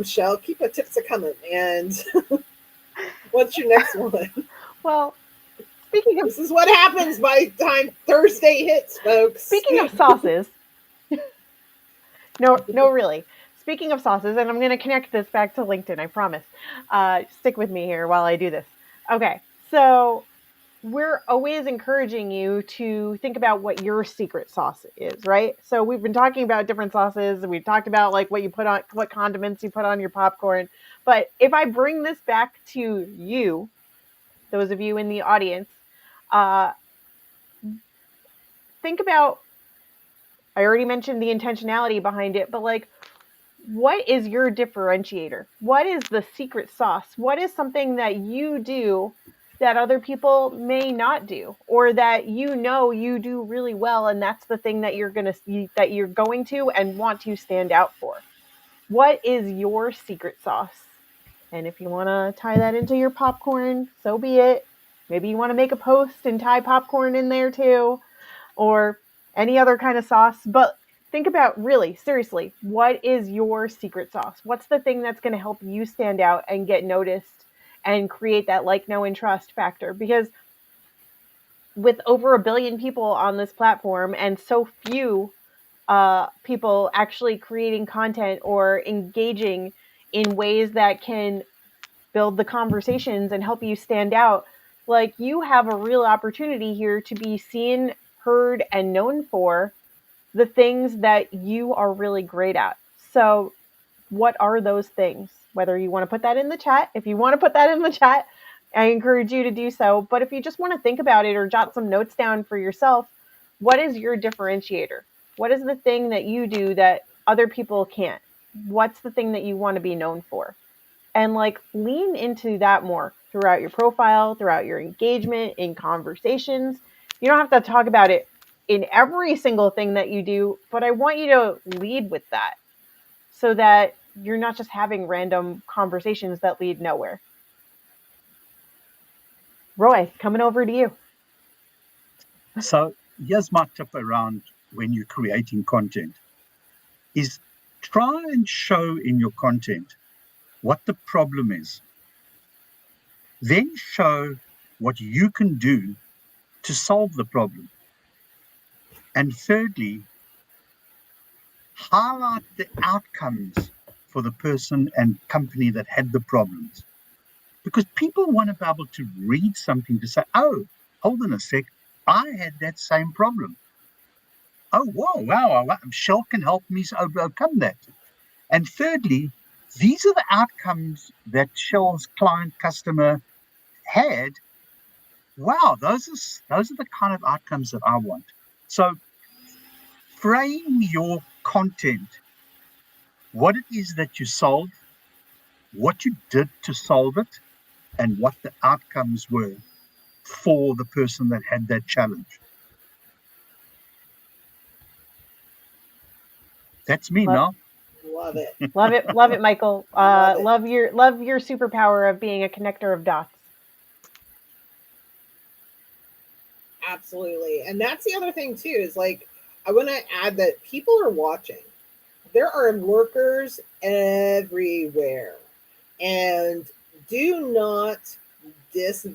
Shell, keep the tips a coming. And what's your next one? Well, speaking of, this is what happens by the time Thursday hits, folks. Speaking of sauces, no, really. Speaking of sauces, and I'm going to connect this back to LinkedIn, I promise. Stick with me here while I do this. Okay, so we're always encouraging you to think about what your secret sauce is, right? So we've been talking about different sauces. We've talked about like what condiments you put on your popcorn. But if I bring this back to you, those of you in the audience, think about, I already mentioned the intentionality behind it, but like, what is your differentiator? What is the secret sauce? What is something that you do that other people may not do, or that you do really well, and that's the thing that you're going to and want to stand out for? What is your secret sauce? And if you want to tie that into your popcorn, so be it. Maybe you want to make a post and tie popcorn in there too, or any other kind of sauce. But think about, really, seriously, what is your secret sauce? What's the thing that's going to help you stand out and get noticed and create that like, know, and trust factor? Because with over 1 billion people on this platform and so few people actually creating content or engaging in ways that can build the conversations and help you stand out, like, you have a real opportunity here to be seen, heard, and known for the things that you are really great at. So what are those things? Whether you want to put that in the chat, if you want to put that in the chat, I encourage you to do so. But if you just want to think about it or jot some notes down for yourself, what is your differentiator? What is the thing that you do that other people can't? What's the thing that you want to be known for? And like, lean into that more throughout your profile, throughout your engagement, in conversations. You don't have to talk about it in every single thing that you do, but I want you to lead with that so that you're not just having random conversations that lead nowhere. Roy, coming over to you. So here's my tip around when you're creating content is try and show in your content what the problem is. Then show what you can do to solve the problem. And thirdly, highlight the outcomes for the person and company that had the problems. Because people want to be able to read something to say, oh, hold on a sec, I had that same problem. Oh, wow, Shell can help me overcome that. And thirdly, these are the outcomes that Shell's client customer had. Wow, those are the kind of outcomes that I want. So frame your content, what it is that you solve, what you did to solve it, and what the outcomes were for the person that had that challenge. That's me, Mel. Love it. Love it, Michael. Love it. Love your superpower of being a connector of dots. Absolutely. And that's the other thing too, is like I want to add that people are watching. There are lurkers everywhere. And do not dis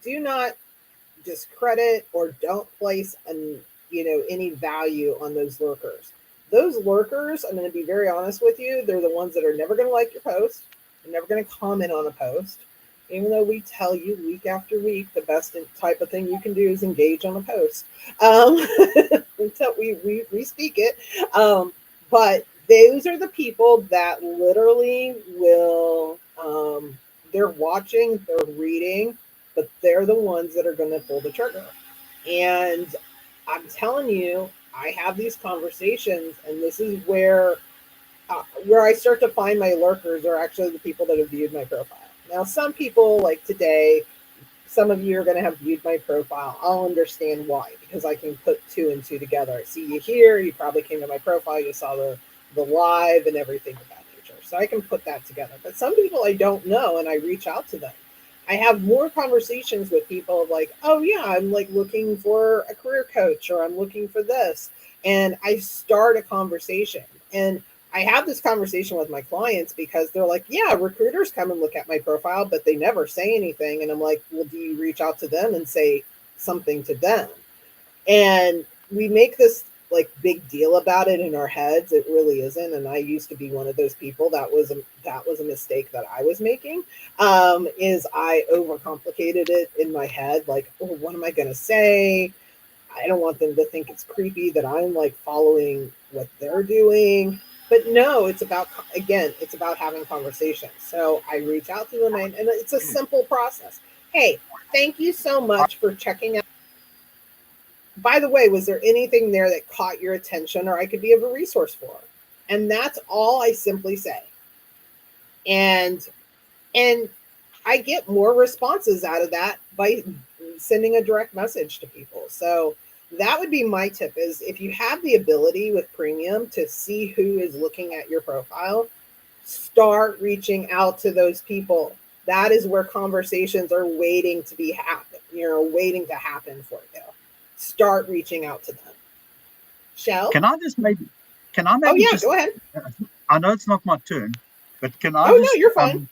do not discredit or don't place any value on those lurkers. Those lurkers, I'm going to be very honest with you, they're the ones that are never going to like your post. They're never going to comment on a post. Even though we tell you week after week the best type of thing you can do is engage on a post. Until we speak it. But those are the people that literally will, they're watching, they're reading, but they're the ones that are going to pull the trigger. And I'm telling you, I have these conversations, and this is where I start to find my lurkers are actually the people that have viewed my profile. Now, some people, like today, some of you are going to have viewed my profile. I'll understand why, because I can put two and two together. I see you here. You probably came to my profile. You saw the live and everything of that nature. So I can put that together. But some people I don't know, and I reach out to them. I have more conversations with people of like, oh yeah, I'm like looking for a career coach, or I'm looking for this. And I start a conversation. And I have this conversation with my clients because they're like, yeah, recruiters come and look at my profile, but they never say anything. And I'm like, well, do you reach out to them and say something to them? And we make this like big deal about it in our heads. It really isn't. And I used to be one of those people. That was a mistake that I was making. Is I overcomplicated it in my head. Like, oh, what am I going to say? I don't want them to think it's creepy that I'm like following what they're doing. But no, it's about having conversations. So I reach out to them, and it's a simple process. Hey, thank you so much for checking out. By the way, was there anything there that caught your attention or I could be of a resource for? And that's all I simply say. And I get more responses out of that by sending a direct message to people. So that would be my tip, is if you have the ability with premium to see who is looking at your profile, start reaching out to those people. That is where conversations are waiting to happen for you. Start reaching out to them. Shell? Can I maybe Oh yeah, just, go ahead. I know it's not my turn, but can I no, you're fine.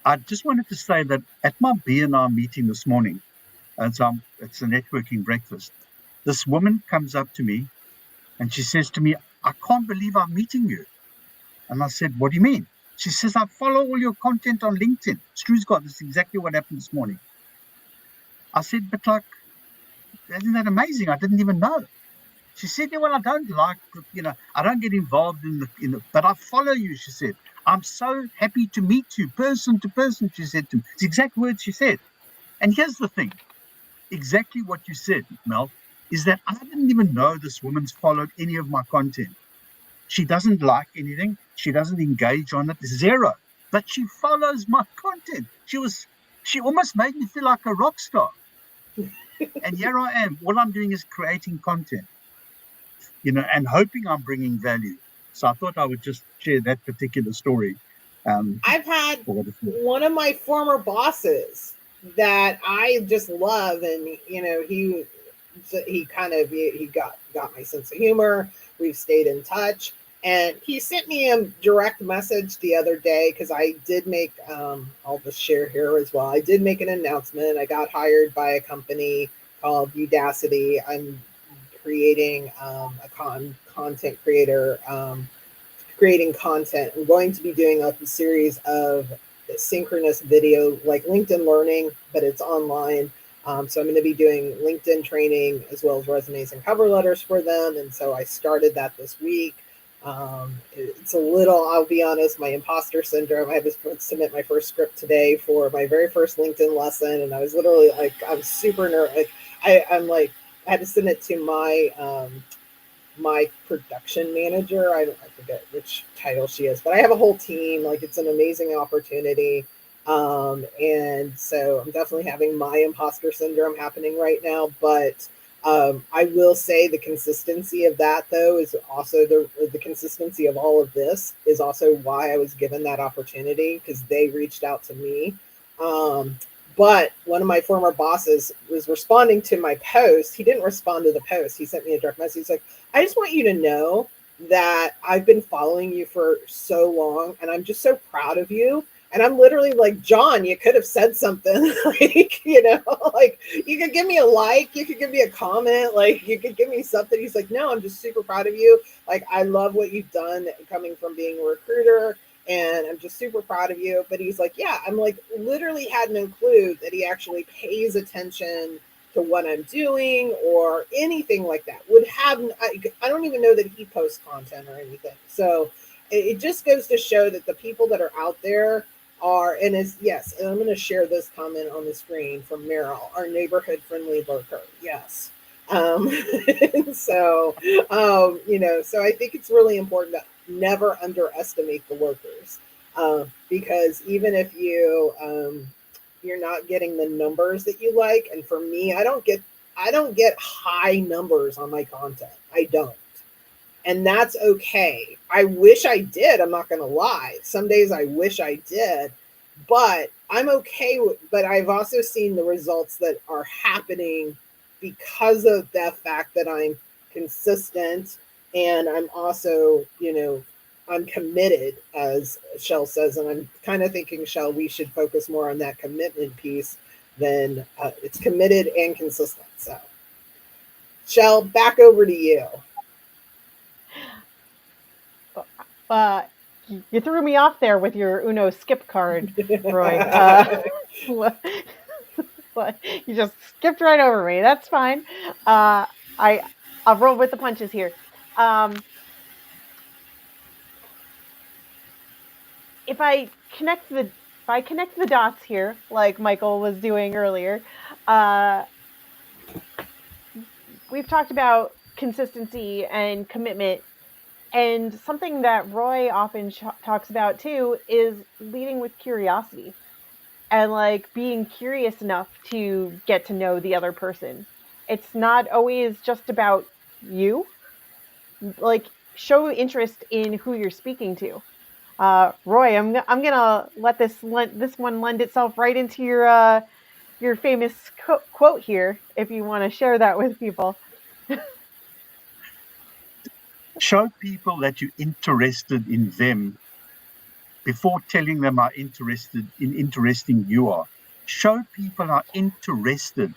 I just wanted to say that at my BNR meeting this morning, it's a networking breakfast, this woman comes up to me and she says to me, I can't believe I'm meeting you. And I said, what do you mean? She says, I follow all your content on LinkedIn. Scott, this is exactly what happened this morning. I said, but like, isn't that amazing? I didn't even know. She said, yeah, well, I don't I don't get involved in the, but I follow you, she said. I'm so happy to meet you, person to person, she said to me. It's the exact words she said. And here's the thing, exactly what you said, Mel, is that I didn't even know this woman's followed any of my content. She doesn't like anything. She doesn't engage on it, zero. But she follows my content. She almost made me feel like a rock star. And here I am. All I'm doing is creating content, and hoping I'm bringing value. So I thought I would just share that particular story. I've had one of my former bosses that I just love, and he got my sense of humor. We've stayed in touch, and he sent me a direct message the other day because I did make I'll just share here as well. I did make an announcement. I got hired by a company called Udacity. I'm creating a content creator, creating content. I'm going to be doing a series of synchronous video, like LinkedIn Learning, but it's online. So I'm going to be doing LinkedIn training as well as resumes and cover letters for them. And so I started that this week. It's a little, I'll be honest, my imposter syndrome. I had to submit my first script today for my very first LinkedIn lesson. And I was literally like, I was super nervous. I'm like, I had to send it to my production manager. I forget which title she is, but I have a whole team. Like, it's an amazing opportunity. And so I'm definitely having my imposter syndrome happening right now, but I will say the consistency of that, though, is also the consistency of all of this is also why I was given that opportunity, because they reached out to me. But one of my former bosses was responding to my post. He didn't respond to the post. He sent me a direct message. He's like, I just want you to know that I've been following you for so long, and I'm just so proud of you. And I'm literally like, John, you could have said something. Like, like you could give me a like, you could give me a comment, like you could give me something. He's like, no, I'm just super proud of you. Like, I love what you've done coming from being a recruiter, and I'm just super proud of you. But he's like, yeah, I'm like, literally had no clue that he actually pays attention to what I'm doing or anything like that. I don't even know that he posts content or anything. So it just goes to show that the people that are out there are, and is, yes, and I'm going to share this comment on the screen from Meryl, our neighborhood friendly lurker. Yes. Um, so, so I think it's really important to never underestimate the lurkers, because even if you're not getting the numbers that you like, and for me, I don't get high numbers on my content. I don't. And that's okay. I wish I did. I'm not going to lie. Some days I wish I did, but I'm okay with, but I've also seen the results that are happening because of the fact that I'm consistent, and I'm also, I'm committed, as Shell says, and I'm kind of thinking, Shell, we should focus more on that commitment piece than it's committed and consistent. So, Shell, back over to you. You threw me off there with your Uno skip card, Roy. You just skipped right over me. That's fine. I'll roll with the punches here. If I connect the dots here, like Michael was doing earlier, we've talked about consistency and commitment. And something that Roy often talks about too is leading with curiosity and like being curious enough to get to know the other person. It's not always just about you. Like, show interest in who you're speaking to. Roy, I'm gonna let this one lend itself right into your famous quote here, if you want to share that with people. Show people that you're interested in them before telling them how interesting you are. Show people how interested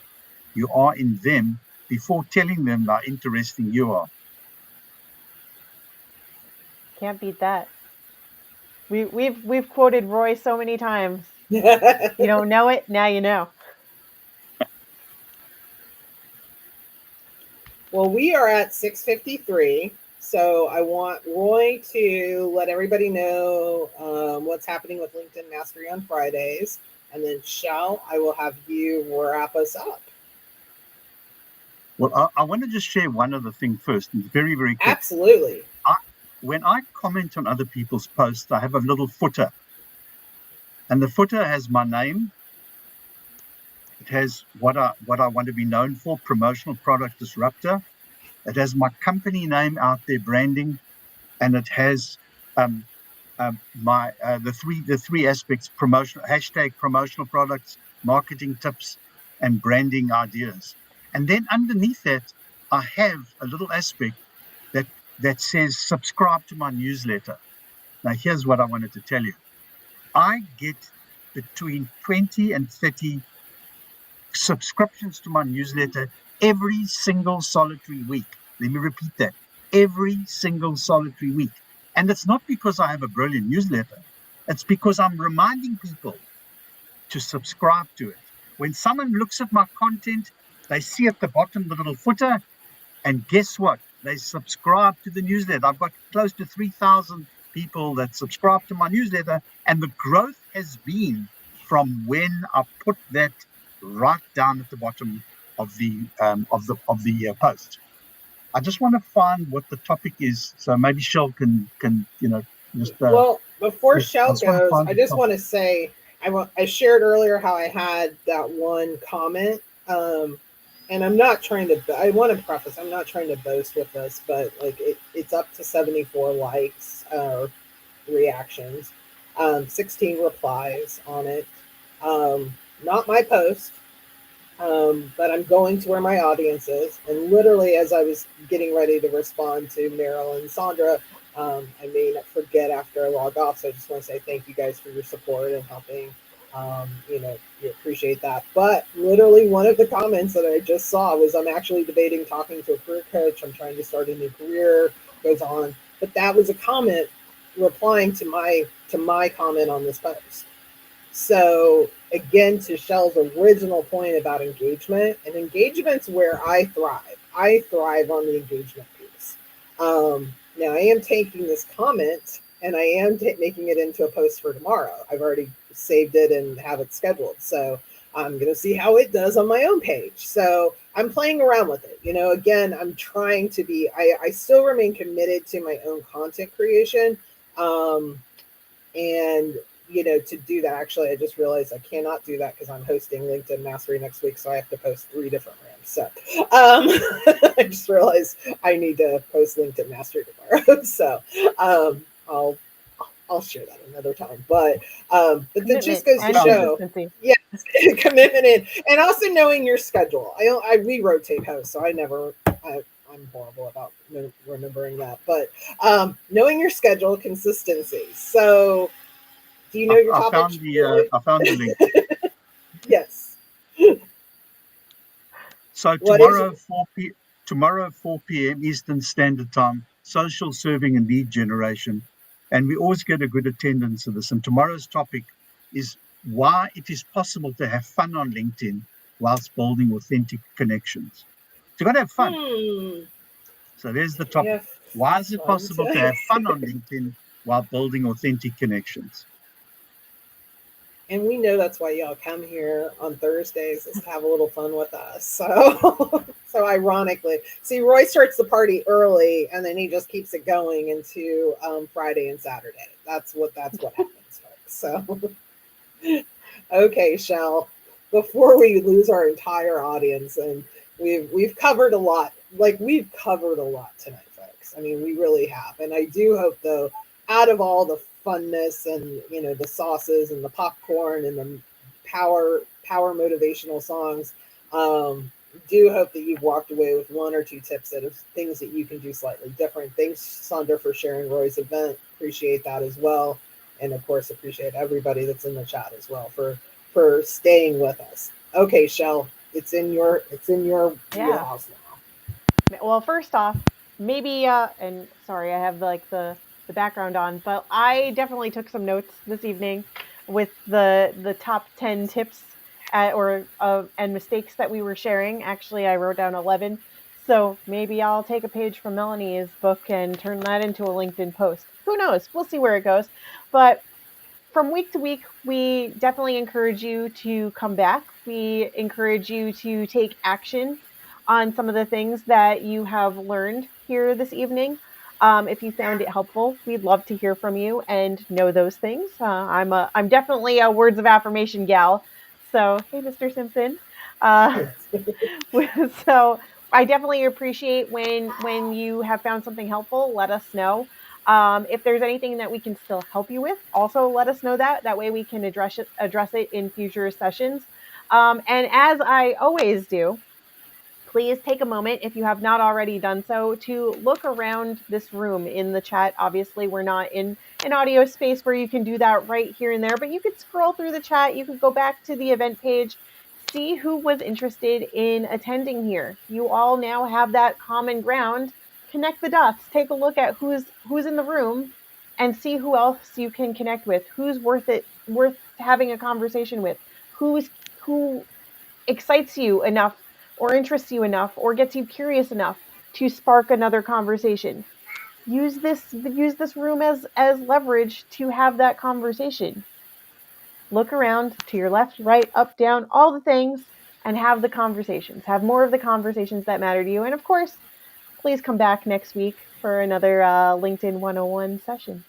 you are in them before telling them how interesting you are. Can't beat that. We've quoted Roy so many times. You don't know it, now you know. Well, we are at 6:53, so I want Roy to let everybody know what's happening with LinkedIn Mastery on Fridays, and then Shell, I will have you wrap us up. Well, I want to just share one other thing first, and very, very quick. Absolutely. When I comment on other people's posts, I have a little footer, and the footer has my name. It has what I want to be known for, promotional product disruptor. It has my company name out there, branding, and it has the three aspects: promotional promotional products, marketing tips, and branding ideas. And then underneath that, I have a little aspect that says subscribe to my newsletter. Now, here's what I wanted to tell you. I get between 20 and 30 subscriptions to my newsletter every single solitary week. Let me repeat that. Every single solitary week. And it's not because I have a brilliant newsletter. It's because I'm reminding people to subscribe to it. When someone looks at my content, they see at the bottom the little footer, and guess what? They subscribe to the newsletter. I've got close to 3,000 people that subscribe to my newsletter, and the growth has been from when I put that right down at the bottom of the post. I just want to find what the topic is, so maybe Shell can just. Well, before Shell goes, I just topic. want to say I shared earlier how I had that one comment. and I'm not trying to. I want to preface. I'm not trying to boast with this, but like it's up to 74 likes or reactions, 16 replies on it. Not my post, but I'm going to where my audience is. And literally, as I was getting ready to respond to Meryl and Sandra, I may not forget after I log off. So I just want to say thank you guys for your support and helping. You appreciate that. But literally, one of the comments that I just saw was, I'm actually debating talking to a career coach. I'm trying to start a new career, goes on. But that was a comment replying to my comment on this post. So again, to Shell's original point about engagement, and engagement's where I thrive. I thrive on the engagement piece. Now I am taking this comment and I am making it into a post for tomorrow. I've already saved it and have it scheduled. So I'm going to see how it does on my own page. So I'm playing around with it. Again, I'm trying to be, I still remain committed to my own content creation. And to do that, actually, I just realized I cannot do that because I'm hosting LinkedIn Mastery next week, so I have to post 3 different rams. So I just realized I need to post LinkedIn Mastery tomorrow. So I'll share that another time. But that just goes to show, yes, commitment and also knowing your schedule. We rotate hosts, so I'm horrible about remembering that. But knowing your schedule, consistency. So, do you know your topic? I found the link. Yes. So tomorrow 4 p.m. Eastern Standard Time, social serving and lead generation, and we always get a good attendance of this. And tomorrow's topic is why it is possible to have fun on LinkedIn whilst building authentic connections. So you got to have fun. So there's the topic. Why is it possible to have fun on LinkedIn while building authentic connections? And we know that's why y'all come here on Thursdays, is to have a little fun with us. So, so ironically, see, Roy starts the party early, and then he just keeps it going into Friday and Saturday. That's what happens, folks. So, okay, Shell. Before we lose our entire audience, and we've covered a lot. Like, we've covered a lot tonight, folks. I mean, we really have. And I do hope, though, out of all the funness and the sauces and the popcorn and the power motivational songs, do hope that you've walked away with 1 or 2 tips of things that you can do slightly different. Thanks, Sandra, for sharing Roy's event. Appreciate that as well. And of course, appreciate everybody that's in the chat as well for staying with us. Okay, Shell, it's in your wheelhouse now. Well, first off, maybe and sorry, I have the background on, but I definitely took some notes this evening with the top 10 tips and mistakes that we were sharing. Actually, I wrote down 11. So maybe I'll take a page from Melanie's book and turn that into a LinkedIn post. Who knows? We'll see where it goes. But from week to week, we definitely encourage you to come back. We encourage you to take action on some of the things that you have learned here this evening. If you found it helpful, we'd love to hear from you and know those things. I'm definitely a words of affirmation gal. So, hey, Mr. Simpson. So I definitely appreciate when you have found something helpful. Let us know. If there's anything that we can still help you with, also let us know that. That way we can address it in future sessions. And as I always do, please take a moment, if you have not already done so, to look around this room in the chat. Obviously, we're not in an audio space where you can do that right here and there, but you could scroll through the chat. You could go back to the event page, see who was interested in attending here. You all now have that common ground. Connect the dots. Take a look at who's in the room and see who else you can connect with. Who's worth having a conversation with. Who excites you enough or interests you enough or gets you curious enough to spark another conversation. Use this room as leverage to have that conversation. Look around to your left, right, up, down, all the things, and have the conversations. Have more of the conversations that matter to you. And of course, please come back next week for another LinkedIn 101 session.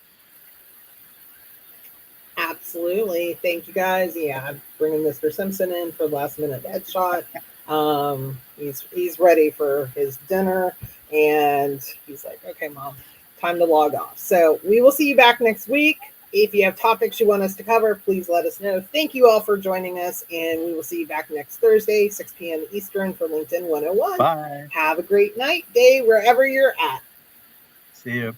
Absolutely. Thank you, guys. Yeah, I'm bringing Mr. Simpson in for the last minute headshot. He's ready for his dinner, and he's like, "Okay, Mom, time to log off." So we will see you back next week. If you have topics you want us to cover, please let us know. Thank you all for joining us, and we will see you back next Thursday, 6 p.m. Eastern for LinkedIn 101. Bye. Have a great night, day, wherever you're at. See you.